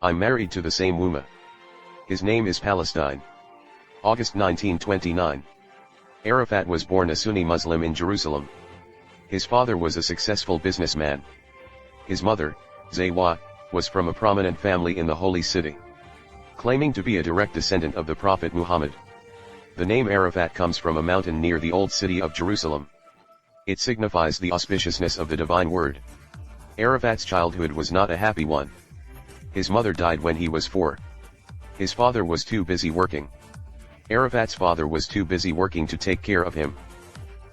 I'm married to the same woman. His name is Palestine. August 1929. Arafat was born a Sunni Muslim in Jerusalem. His father was a successful businessman. His mother, Zaywa, was from a prominent family in the Holy City. Claiming to be a direct descendant of the Prophet Muhammad. The name Arafat comes from a mountain near the old city of Jerusalem. It signifies the auspiciousness of the divine word. Arafat's childhood was not a happy one. His mother died when he was 4. His father was too busy working. Arafat's father was too busy working to take care of him.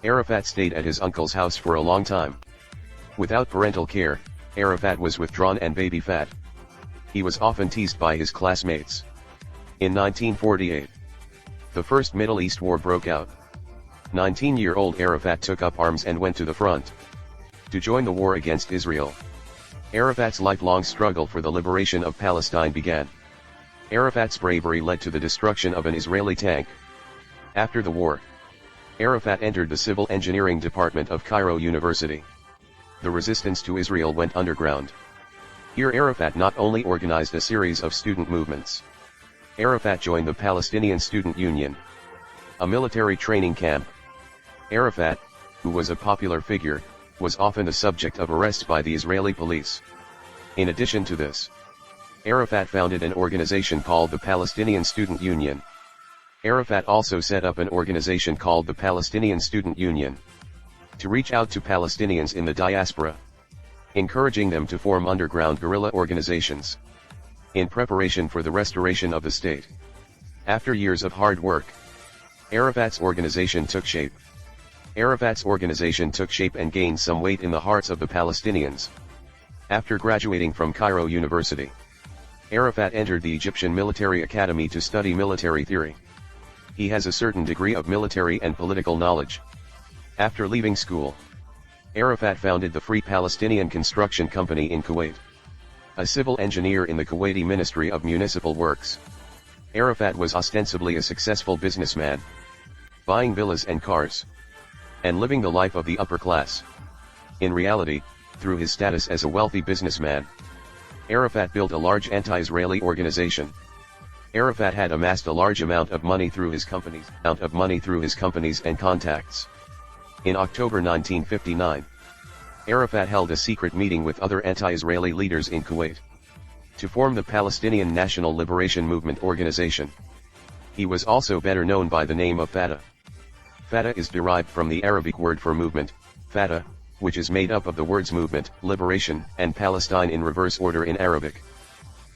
Arafat stayed at his uncle's house for a long time. Without parental care, Arafat was withdrawn and baby fat. He was often teased by his classmates. In 1948, the First Middle East War broke out. 19-year-old Arafat took up arms and went to the front to join the war against Israel. Arafat's lifelong struggle for the liberation of Palestine began. Arafat's bravery led to the destruction of an Israeli tank. After the war, Arafat entered the civil engineering department of Cairo University. The resistance to Israel went underground. Here Arafat not only organized a series of student movements. Arafat joined the Palestinian Student Union, a military training camp. Arafat, who was a popular figure, was often the subject of arrest by the Israeli police. In addition to this, Arafat founded an organization called the Palestinian Student Union. Arafat also set up an organization called the Palestinian Student Union to reach out to Palestinians in the diaspora, encouraging them to form underground guerrilla organizations in preparation for the restoration of the state. After years of hard work, Arafat's organization took shape. Arafat's organization took shape and gained some weight in the hearts of the Palestinians. After graduating from Cairo University, Arafat entered the Egyptian Military Academy to study military theory. He has a certain degree of military and political knowledge. After leaving school, Arafat founded the Free Palestinian Construction Company in Kuwait. A civil engineer in the Kuwaiti Ministry of Municipal Works, Arafat was ostensibly a successful businessman, buying villas and cars, and living the life of the upper class. In reality, through his status as a wealthy businessman, Arafat built a large anti-Israeli organization. Arafat had amassed a large amount of money through his companies and contacts. In October 1959, Arafat held a secret meeting with other anti-Israeli leaders in Kuwait to form the Palestinian National Liberation Movement organization. He was also better known by the name of Fatah. Fatah is derived from the Arabic word for movement, Fatah, which is made up of the words movement, liberation, and Palestine in reverse order in Arabic.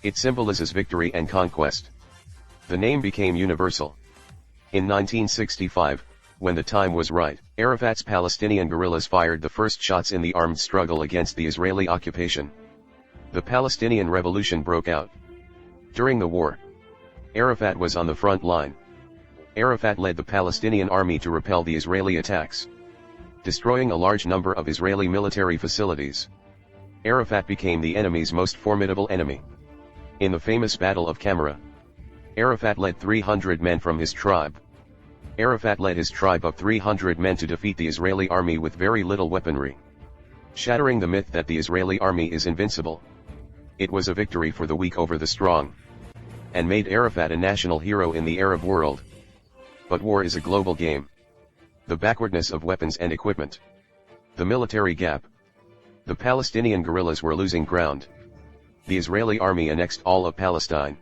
It symbolizes victory and conquest. The name became universal. In 1965, when the time was right, Arafat's Palestinian guerrillas fired the first shots in the armed struggle against the Israeli occupation. The Palestinian Revolution broke out. During the war, Arafat was on the front line. Arafat led the Palestinian army to repel the Israeli attacks, destroying a large number of Israeli military facilities. Arafat became the enemy's most formidable enemy. In the famous Battle of Camara, Arafat led 300 men from his tribe. Arafat led his tribe of 300 men to defeat the Israeli army with very little weaponry, shattering the myth that the Israeli army is invincible. It was a victory for the weak over the strong, and made Arafat a national hero in the Arab world. But war is a global game. The backwardness of weapons and equipment, the military gap. The Palestinian guerrillas were losing ground. The Israeli army annexed all of Palestine.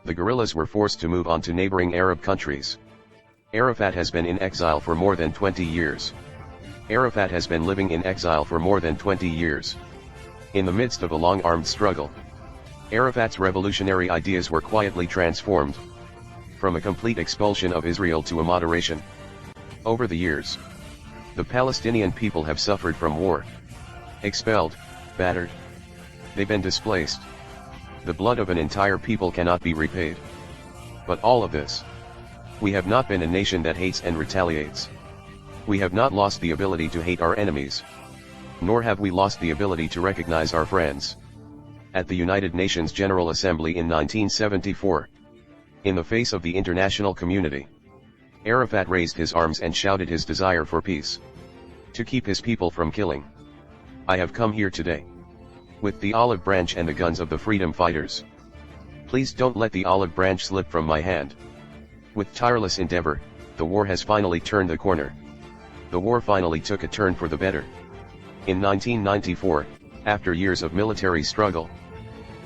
The guerrillas were forced to move on to neighboring Arab countries. Arafat has been in exile for more than 20 years. Arafat has been living in exile for more than 20 years. In the midst of a long armed struggle, Arafat's revolutionary ideas were quietly transformed from a complete expulsion of Israel to a moderation. Over the years, the Palestinian people have suffered from war, expelled, battered. They've been displaced. The blood of an entire people cannot be repaid. But all of this, we have not been a nation that hates and retaliates. We have not lost the ability to hate our enemies, nor have we lost the ability to recognize our friends. At the United Nations General Assembly in 1974, in the face of the international community, Arafat raised his arms and shouted his desire for peace, to keep his people from killing. I have come here today with the olive branch and the guns of the freedom fighters. Please don't let the olive branch slip from my hand. With tireless endeavor, the war has finally turned the corner. The war finally took a turn for the better. In 1994, after years of military struggle,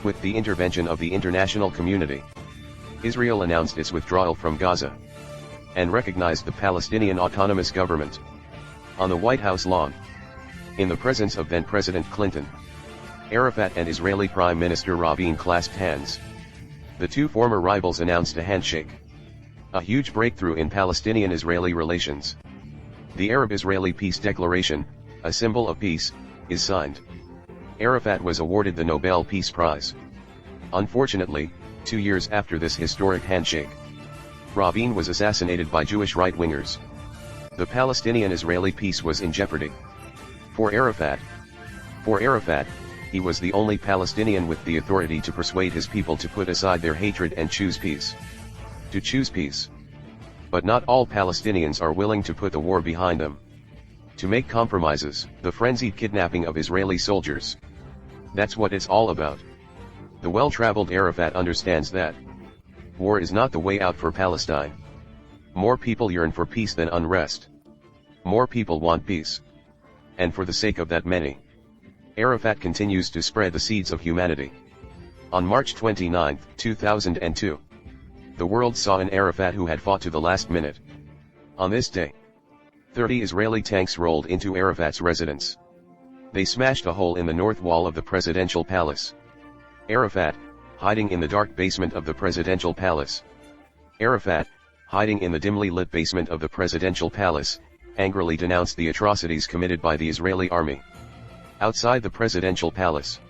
with the intervention of the international community, Israel announced its withdrawal from Gaza and recognized the Palestinian Autonomous Government. On the White House lawn, in the presence of then-President Clinton, Arafat and Israeli Prime Minister Rabin clasped hands. The two former rivals announced a handshake. A huge breakthrough in Palestinian-Israeli relations. The Arab-Israeli Peace Declaration, a symbol of peace, is signed. Arafat was awarded the Nobel Peace Prize. Unfortunately, 2 years after this historic handshake, Rabin was assassinated by Jewish right-wingers. The Palestinian-Israeli peace was in jeopardy. For Arafat, he was the only Palestinian with the authority to persuade his people to put aside their hatred and choose peace. To choose peace. But not all Palestinians are willing to put the war behind them. To make compromises, the frenzied kidnapping of Israeli soldiers. That's what it's all about. The well-traveled Arafat understands that war is not the way out for Palestine. More people yearn for peace than unrest. More people want peace. And for the sake of that many, Arafat continues to spread the seeds of humanity. On March 29, 2002, the world saw an Arafat who had fought to the last minute. On this day, 30 Israeli tanks rolled into Arafat's residence. They smashed a hole in the north wall of the presidential palace. Arafat, hiding in the dark basement of the presidential palace. Arafat, hiding in the dimly lit basement of the presidential palace, angrily denounced the atrocities committed by the Israeli army. Outside the presidential palace,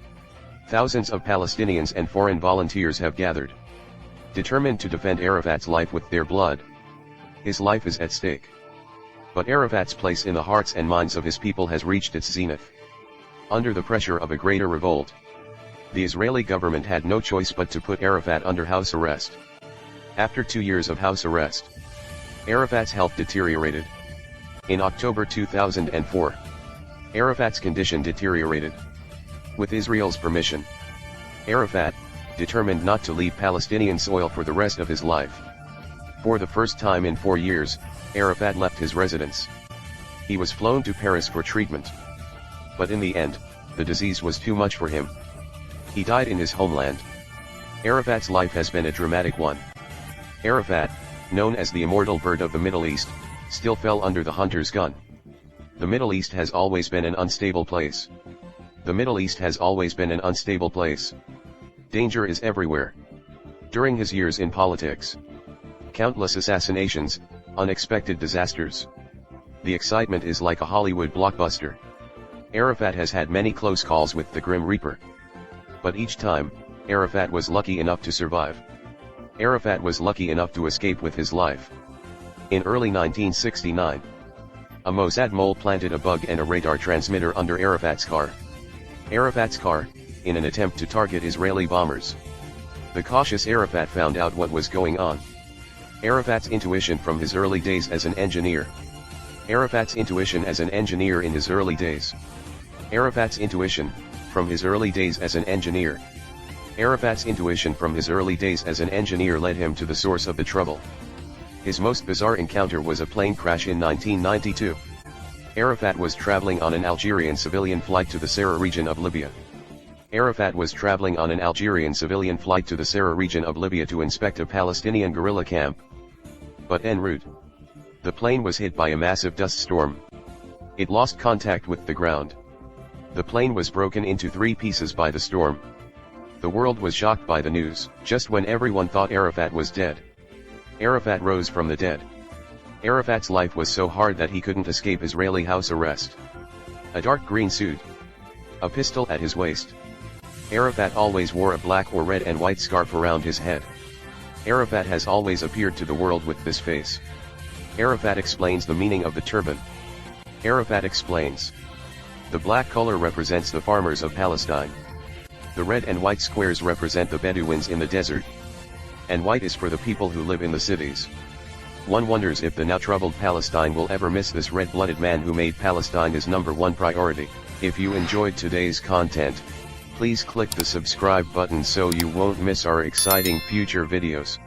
thousands of Palestinians and foreign volunteers have gathered, determined to defend Arafat's life with their blood. His life is at stake. But Arafat's place in the hearts and minds of his people has reached its zenith. Under the pressure of a greater revolt, the Israeli government had no choice but to put Arafat under house arrest. After 2 years of house arrest, Arafat's health deteriorated. In October 2004, Arafat's condition deteriorated. With Israel's permission, Arafat, determined not to leave Palestinian soil for the rest of his life. For the first time in 4 years, Arafat left his residence. He was flown to Paris for treatment. But in the end, the disease was too much for him. He died in his homeland. Arafat's life has been a dramatic one. Arafat, known as the immortal bird of the Middle East, still fell under the hunter's gun. The Middle East has always been an unstable place. The Middle East has always been an unstable place. Danger is everywhere. During his years in politics, countless assassinations, unexpected disasters. The excitement is like a Hollywood blockbuster. Arafat has had many close calls with the Grim Reaper. But each time, Arafat was lucky enough to survive. Arafat was lucky enough to escape with his life. In early 1969, a Mossad mole planted a bug and a radar transmitter under Arafat's car. Arafat's car, in an attempt to target Israeli bombers. The cautious Arafat found out what was going on. Arafat's intuition from his early days as an engineer. Arafat's intuition as an engineer in his early days. Arafat's intuition, from his early days as an engineer. Arafat's intuition from his early days as an engineer led him to the source of the trouble. His most bizarre encounter was a plane crash in 1992. Arafat was traveling on an Algerian civilian flight to the Sahara region of Libya. Arafat was traveling on an Algerian civilian flight to the Sahara region of Libya to inspect a Palestinian guerrilla camp. But en route, the plane was hit by a massive dust storm. It lost contact with the ground. The plane was broken into 3 pieces by the storm. The world was shocked by the news. Just when everyone thought Arafat was dead, Arafat rose from the dead. Arafat's life was so hard that he couldn't escape Israeli house arrest. A dark green suit. A pistol at his waist. Arafat always wore a black or red and white scarf around his head. Arafat has always appeared to the world with this face. Arafat explains the meaning of the turban. Arafat explains. The black color represents the farmers of Palestine. The red and white squares represent the Bedouins in the desert. And white is for the people who live in the cities. One wonders if the now troubled Palestine will ever miss this red-blooded man who made Palestine his #1 priority. If you enjoyed today's content, Please click the subscribe button so you won't miss our exciting future videos.